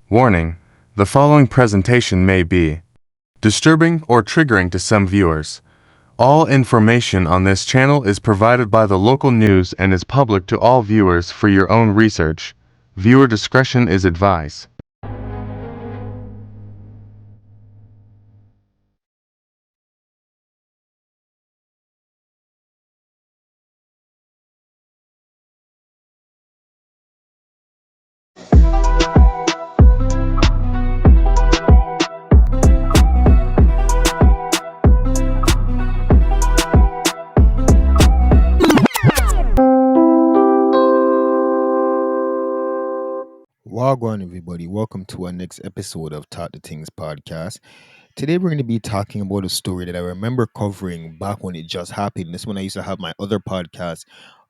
Warning: the following presentation may be disturbing or triggering to some viewers. All information on this channel is provided by the local news and is public to all viewers for your own research. Viewer discretion is advised. Wagwan, everybody. Welcome to our next episode of Talk the Things podcast. Today, we're going to be talking about a story that I remember covering back when it just happened. This when I used to have my other podcast.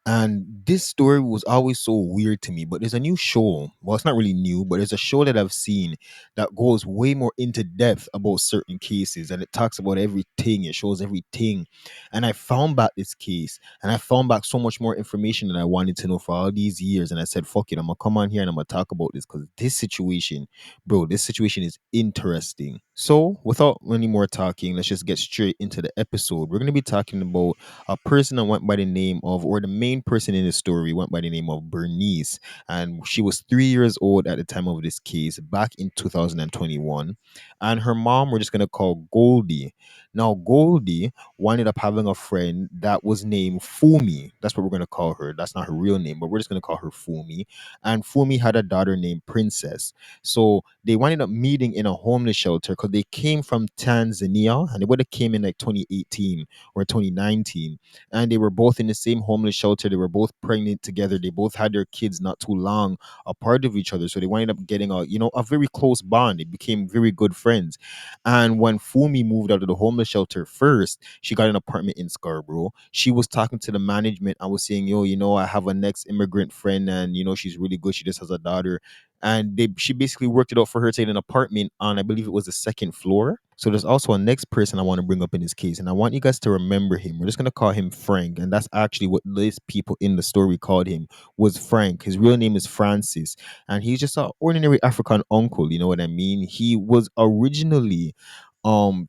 And this story was always so weird to me. But there's a new show. Well, it's not really new, but there's a show that I've seen that goes way more into depth about certain cases. And it talks about everything, it shows everything. And I found back this case and I found back so much more information than I wanted to know for all these years. And I said, fuck it, I'm going to come on here and I'm going to talk about this because this situation, bro, this situation is interesting. So, without any more talking, let's just get straight into the episode. We're going to be talking about a person that went by the name of, or the main person in the story went by the name of Bernice. And she was 3 years old at the time of this case back in 2021. And her mom, we're just going to call Goldie. Now, Goldie wound up having a friend that was named Fumi. That's what we're going to call her. That's not her real name, but we're just going to call her Fumi. And Fumi had a daughter named Princess. So they wound up meeting in a homeless shelter because they came from Tanzania and they would have came in like 2018 or 2019. And they were both in the same homeless shelter. They were both pregnant together. They both had their kids not too long apart of each other. So they wound up getting a very close bond. They became very good friends. And when Fumi moved out of the homeless shelter first, she got an apartment in Scarborough. She was talking to the management. I was saying, yo, I have a next immigrant friend and, she's really good. She just has a daughter. And she basically worked it out for her to get an apartment on, I believe it was the second floor. So there's also a next person I want to bring up in this case. And I want you guys to remember him. We're just going to call him Frank. And that's actually what these people in the story called him, was Frank. His real name is Francis. And he's just an ordinary African uncle. You know what I mean? He was originally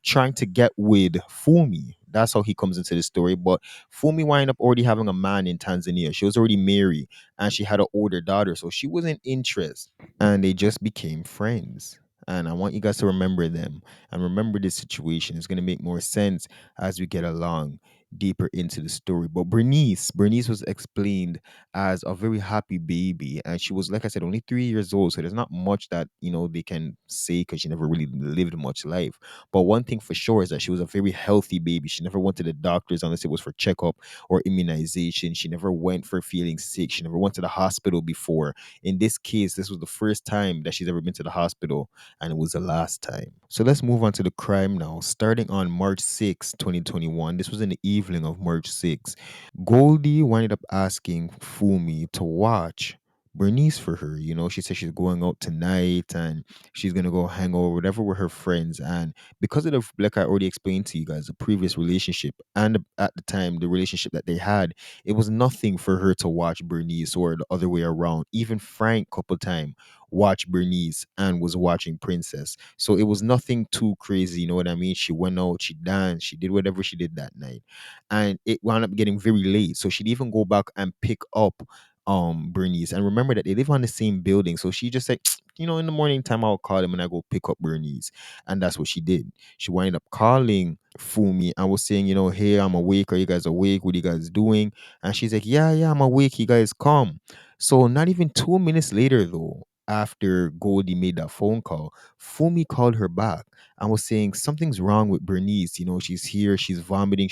trying to get with Fumi. That's how he comes into the story. But Fumi wind up already having a man in Tanzania. She was already married and she had an older daughter. So she wasn't interested. And they just became friends. And I want you guys to remember them and remember this situation. It's going to make more sense as we get along deeper into the story. But Bernice was explained as a very happy baby. And she was, like I said, only 3 years old. So there's not much that, they can say because she never really lived much life. But one thing for sure is that she was a very healthy baby. She never went to the doctors unless it was for checkup or immunization. She never went for feeling sick. She never went to the hospital before. In this case, this was the first time that she's ever been to the hospital, and it was the last time. So let's move on to the crime now. Starting on March 6, 2021, this was in the evening of March 6th. Goldie wound up asking Fumi to watch Bernice for her. She said she's going out tonight and she's gonna go hang over whatever with her friends. And because of the, like I already explained to you guys, the previous relationship and at the time the relationship that they had, it was nothing for her to watch Bernice or the other way around. Even Frank couple time watched Bernice and was watching Princess. So it was nothing too crazy, you know what I mean? She went out, she danced, she did whatever she did that night. And it wound up getting very late. So she'd even go back and pick up Bernice. And remember that they live on the same building. So she just said, in the morning time I'll call him and I go pick up Bernice. And that's what she did. She wound up calling Fumi and was saying, hey, I'm awake. Are you guys awake? What are you guys doing? And she's like, yeah, I'm awake. You guys come. So not even 2 minutes later, though, after Goldie made that phone call, Fumi called her back and was saying something's wrong with Bernice. She's here, she's vomiting.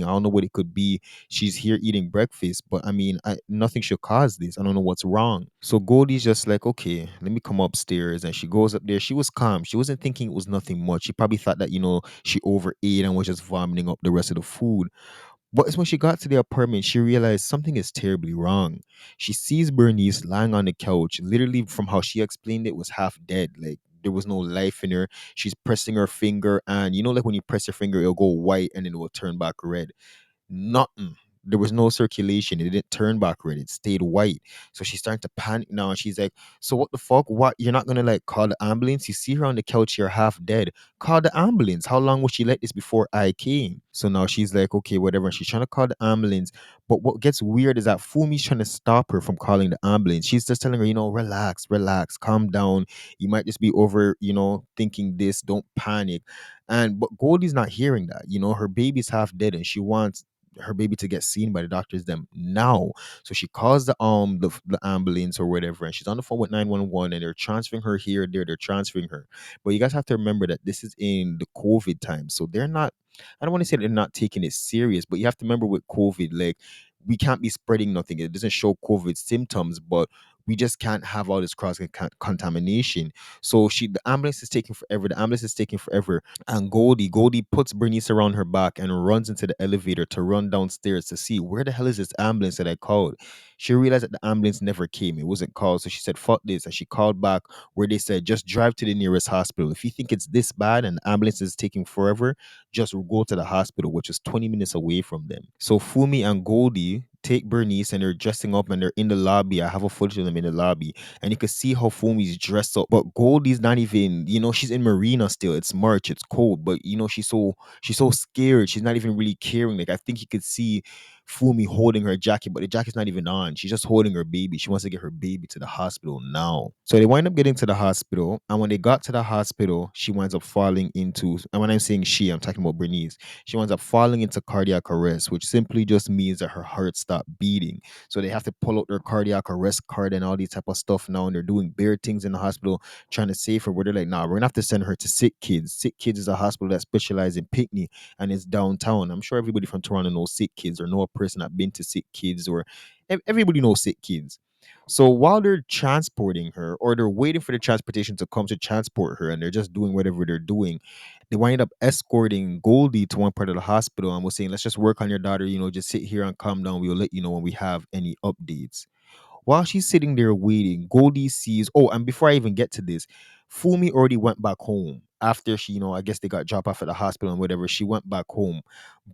I don't know what it could be. She's here eating breakfast, but I mean, nothing should cause this. I don't know what's wrong. So Goldie's just like, okay, let me come upstairs. And she goes up there. She was calm. She wasn't thinking it was nothing much. She probably thought that, she overate and was just vomiting up the rest of the food. But it's when she got to the apartment, she realized something is terribly wrong. She sees Bernice lying on the couch, literally from how she explained it, was half dead. Like there was no life in her. She's pressing her finger, and like when you press your finger, it'll go white and then it will turn back red. Nothing. there was no circulation. It didn't turn back red. It stayed white. So she's starting to panic now, and she's like, "So what the fuck? What? You're not gonna like call the ambulance? You see her on the couch, you're half dead. Call the ambulance. How long was she like this before I came?" So now she's like, "Okay, whatever." And she's trying to call the ambulance. But what gets weird is that Fumi's trying to stop her from calling the ambulance. She's just telling her, relax, relax, calm down. You might just be over, thinking this. Don't panic. But Goldie's not hearing that. Her baby's half dead, and she wants her baby to get seen by the doctors them now. So she calls the ambulance or whatever, and she's on the phone with 911, and they're transferring her here, there, they're transferring her. But you guys have to remember that this is in the COVID time, so they're not. I don't want to say they're not taking it serious, but you have to remember with COVID, like we can't be spreading nothing. It doesn't show COVID symptoms, but we just can't have all this cross contamination. So the ambulance is taking forever. The ambulance is taking forever. And Goldie puts Bernice around her back and runs into the elevator to run downstairs to see where the hell is this ambulance that I called. She realized that the ambulance never came. It wasn't called. So she said, fuck this. And she called back where they said, just drive to the nearest hospital. If you think it's this bad and the ambulance is taking forever, just go to the hospital, which is 20 minutes away from them. So Fumi and Goldie take Bernice and they're dressing up and they're in the lobby. I have a footage of them in the lobby, and you can see how Fumi's dressed up. But Goldie's not even, she's in Marina still. It's March, it's cold, but she's so scared. She's not even really caring. Like I think you could see Fumi holding her jacket, but the jacket's not even on. She's just holding her baby. She wants to get her baby to the hospital now. So they wind up getting to the hospital, and when they got to the hospital, she winds up falling into, and when I'm saying she, I'm talking about Bernice. She winds up falling into cardiac arrest, which simply just means that her heart stopped beating. So they have to pull out their cardiac arrest card and all these type of stuff now, and they're doing bare things in the hospital trying to save her. Where they're like, "Nah, we're gonna have to send her to Sick Kids." Sick Kids is a hospital that specializes in Pinckney, and it's downtown. I'm sure everybody from Toronto knows Sick Kids, or know a person that been to Sick Kids, or everybody knows Sick Kids. So while they're transporting her, or they're waiting for the transportation to come to transport her, and they're just doing whatever they're doing, they wind up escorting Goldie to one part of the hospital and was saying, "Let's just work on your daughter, just sit here and calm down. We'll let you know when we have any updates." While she's sitting there waiting, Goldie sees. Oh, and before I even get to this, Fumi already went back home after she, I guess they got dropped off at the hospital and whatever. She went back home.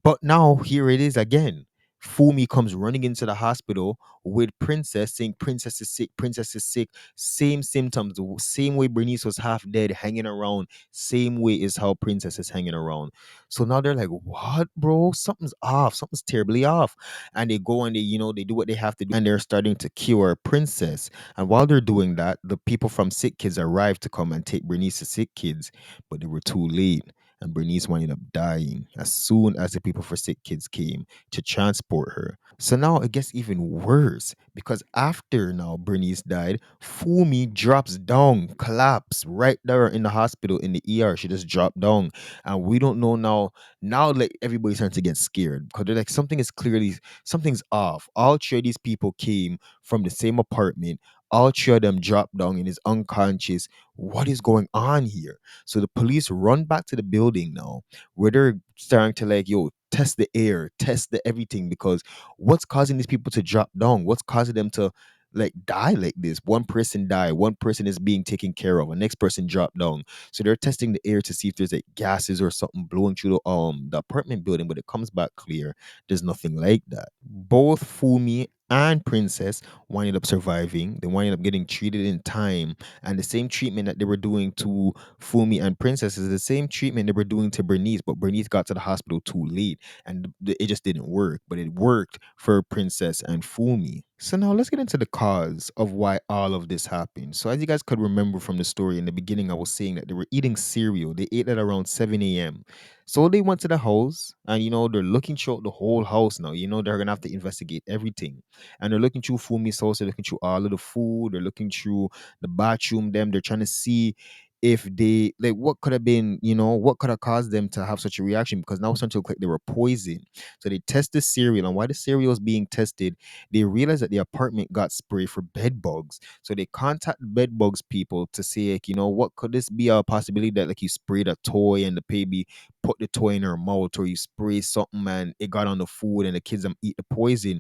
But now here it is again. Fumi comes running into the hospital with Princess, saying Princess is sick, Princess is sick. Same symptoms, the same way Bernice was half dead, hanging around, same way is how Princess is hanging around. So now they're like, what, bro? Something's off. Something's terribly off. And they go and they do what they have to do, and they're starting to cure Princess. And while they're doing that, the people from Sick Kids arrived to come and take Bernice to Sick Kids, but they were too late. And Bernice ended up dying as soon as the people for Sick Kids came to transport her. So now it gets even worse because after now Bernice died, Fumi drops down, collapse right there in the hospital in the ER. She just dropped down, and we don't know now. Now, like everybody's starting to get scared because they're like, something's off. All three of these people came from the same apartment. All three of them dropped down and is unconscious. What is going on here? So the police run back to the building now, where they're starting to like, yo, test the air, test the everything, because what's causing these people to drop down? What's causing them to like die like this? One person died, one person is being taken care of, a next person dropped down. So they're testing the air to see if there's like gases or something blowing through the apartment building, but it comes back clear. There's nothing like that. Both Fumi and Princess winded up surviving. They winded up getting treated in time, and the same treatment that they were doing to Fumi and Princess is the same treatment they were doing to Bernice, but Bernice got to the hospital too late, and it just didn't work. But it worked for Princess and Fumi. So now let's get into the cause of why all of this happened. So as you guys could remember from the story in the beginning, I was saying that they were eating cereal. They ate at around 7 a.m. So they went to the house, and they're looking through the whole house now. They're gonna have to investigate everything. And they're looking through Fumi's house, they're looking through all of the food, they're looking through the bathroom, they're trying to see if they like what could have been, what could have caused them to have such a reaction, because now it's starting to look like they were poisoned. So they test the cereal, and while the cereal is being tested, they realize that the apartment got sprayed for bed bugs. So they contact the bed bugs people to say, like, what could this be a possibility that like you sprayed a toy and the baby put the toy in her mouth, or you spray something and it got on the food and the kids eat the poison.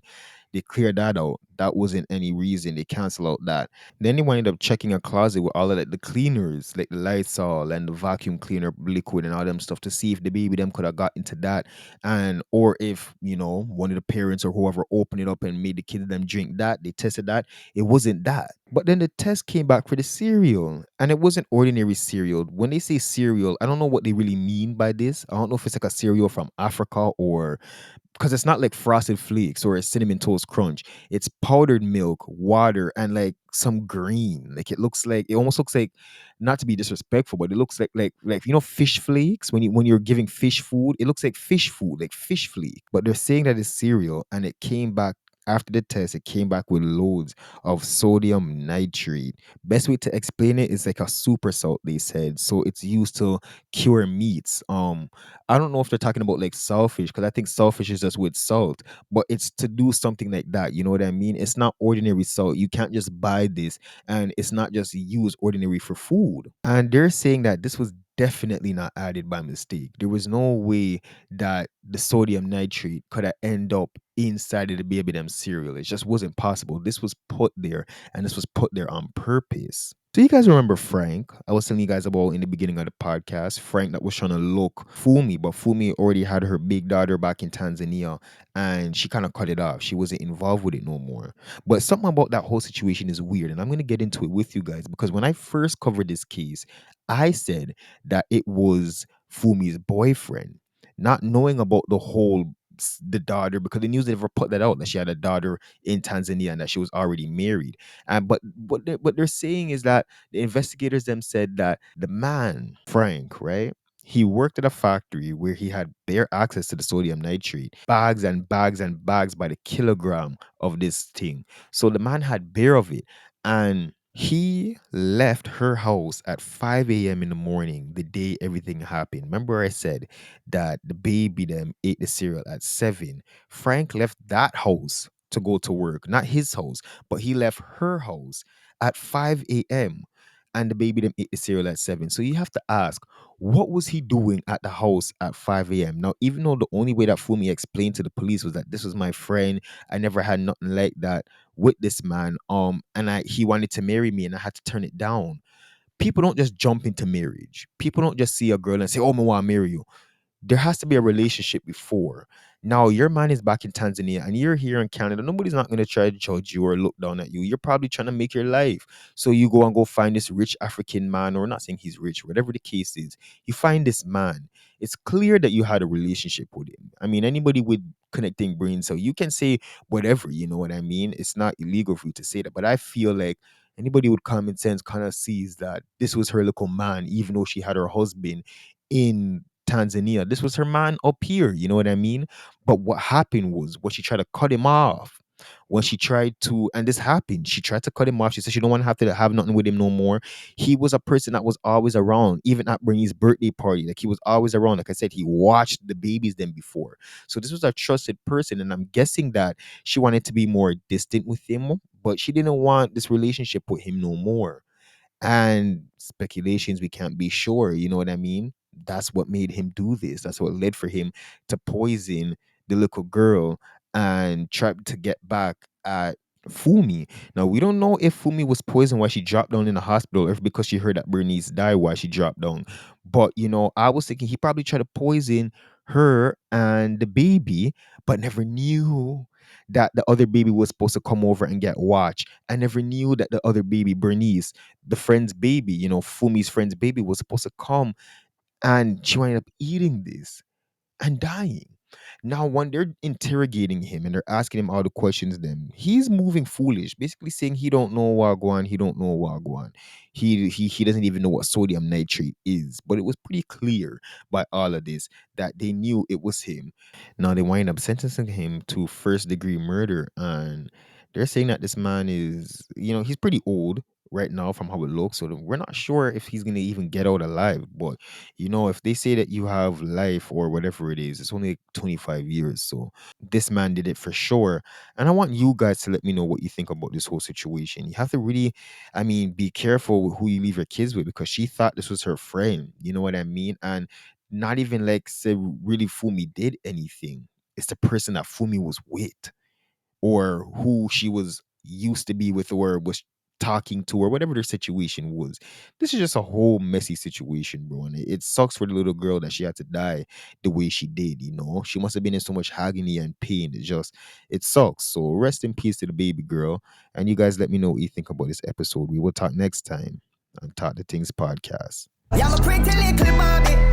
They cleared that out. That wasn't any reason. They cancel out that. Then they wind up checking a closet with all of like the cleaners, like the Lysol and the vacuum cleaner liquid and all them stuff to see if the baby them could have got into that, and or if one of the parents or whoever opened it up and made the kids them drink that. They tested that. It wasn't that. But then the test came back for the cereal, and it wasn't ordinary cereal. When they say cereal, I don't know what they really mean by this. I don't know if it's like a cereal from Africa, or because it's not like frosted flakes or a cinnamon toast crunch. It's powdered milk, water, and like some green. Like it almost looks like, not to be disrespectful, but it looks like fish flakes. When you're giving fish food, it looks like fish food, like fish flake. But they're saying that it's cereal, and it came back after the test. It came back with loads of sodium nitrate. Best way to explain it is like a super salt, they said. So it's used to cure meats. I don't know if they're talking about like saltfish, because I think saltfish is just with salt, but it's to do something like that. You know what I mean? It's not ordinary salt. You can't just buy this, and it's not just used ordinary for food. And they're saying that this was definitely not added by mistake. There was no way that the sodium nitrate could have end up inside of the baby them cereal. It just wasn't possible. This was put there, and this was put there on purpose. Do you guys remember Frank? I was telling you guys about in the beginning of the podcast. Frank that was trying to look Fumi, but Fumi already had her big daughter back in Tanzania, and she kind of cut it off. She wasn't involved with it no more. But something about that whole situation is weird, and I'm going to get into it with you guys, because when I first covered this case, I said that it was Fumi's boyfriend, not knowing about the daughter, because the news never put that out, that she had a daughter in Tanzania and that she was already married. And but what they're saying is that the investigators them said that the man, Frank, right? He worked at a factory where he had bare access to the sodium nitrate, bags and bags and bags by the kilogram of this thing. So the man had bare of it. And he left her house at 5 a.m. in the morning the day everything happened. Remember, I said that the baby them ate the cereal at 7. Frank left that house to go to work, not his house, but he left her house at 5 a.m. and the baby them ate the cereal at 7. So you have to ask, what was he doing at the house at 5 a.m.? Now, even though the only way that Fumi explained to the police was that this was my friend, I never had nothing like that with this man, and he wanted to marry me and I had to turn it down. People don't just jump into marriage. People don't just see a girl and say, "Oh, I want to marry you." There has to be a relationship before. Now, your man is back in Tanzania and you're here in Canada. Nobody's not going to try to judge you or look down at you. You're probably trying to make your life. So you go and go find this rich African man, or not saying he's rich, whatever the case is. You find this man. It's clear that you had a relationship with him. I mean, anybody with connecting brains, so you can say whatever, you know what I mean? It's not illegal for you to say that. But I feel like anybody with common sense kind of sees that this was her little man, even though she had her husband in Tanzania. This was her man up here, you know what I mean? But what happened was, when she tried to cut him off, when she tried to, and this happened, she tried to cut him off. She said she don't want to have nothing with him no more. He was a person that was always around, even at Bernie's birthday party. Like, he was always around. Like I said, he watched the babies then before. So this was a trusted person, and I'm guessing that she wanted to be more distant with him, but she didn't want this relationship with him no more. And speculations, we can't be sure, you know what I mean? That's what made him do this. That's what led for him to poison the little girl and try to get back at Fumi. Now, we don't know if Fumi was poisoned while she dropped down in the hospital, or if because she heard that Bernice died while she dropped down. But I was thinking he probably tried to poison her and the baby, but never knew that the other baby was supposed to come over and get watched. I never knew that the other baby, Bernice, the friend's baby, Fumi's friend's baby, was supposed to come, and she ended up eating this and dying. Now, when they're interrogating him and they're asking him all the questions, then he's moving foolish, basically saying he don't know Wagwan, he don't know Wagwan. He doesn't even know what sodium nitrate is. But it was pretty clear by all of this that they knew it was him. Now they wind up sentencing him to first degree murder, and they're saying that this man is, he's pretty old right now from how it looks. So we're not sure if he's gonna even get out alive. But if they say that you have life or whatever it is, it's only like 25 years. So this man did it for sure. And I want you guys to let me know what you think about this whole situation. You have to really, be careful with who you leave your kids with, because she thought this was her friend. You know what I mean? And not even like say really Fumi did anything. It's the person that Fumi was with. or who she was used to be with or was talking to or whatever their situation was. This is just a whole messy situation, bro. And it sucks for the little girl that she had to die the way she did, you know. She must have been in so much agony and pain. It sucks. So rest in peace to the baby girl. And you guys let me know what you think about this episode. We will talk next time on Talk the Things podcast. Yeah, I'm a pretty little Barbie.